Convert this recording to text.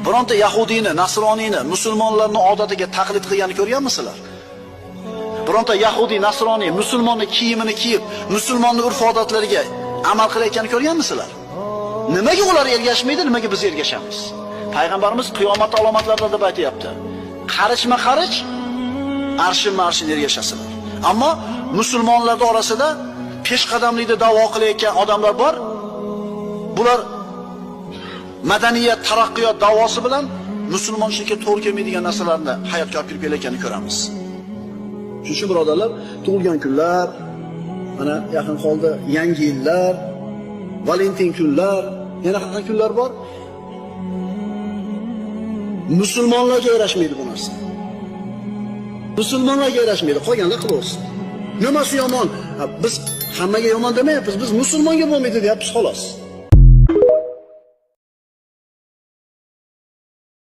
Bironta yahudiyni, nasroniyni, musulmonlarning odatiga taqlid qilganini ko'rganmisizlar? Bironta yahudiy, nasroniy musulmonning kiyimini kiyib, musulmonning urf-odatlariga amal qilayotganini ko'rganmisizlar? Nimaga ular ergashmaydi, nimaga biz ergashamiz? Payg'ambarimiz qiyomat alomatlarida deb aytayapti. Qarichma-qarich arshim-marshin ergashasizlar. Ammo musulmonlar orasida peshqadamlikda da'vo qilayotgan odamlar bor. Bular madaniyat, taraqqiyot da'vosi bilan musulmonchilikka to'g'ri kelmaydigan narsalarni hayotga olib kirib kelayotganini ko'ramiz. Shuning uchun birodarlar, tug'ilgan kunlar, mana yaqin qoldi yangi yillar, Valentin kunlar, yana qanaqa kunlar bor? Musulmonlarga yarashmaydi bu narsa. Musulmonlarga yarashmaydi, qolganlar qilaversin. Nimasi yomon? Biz hammaga yomon demayapmiz, biz musulmonga bo'lmaydi deyapmiz xolos.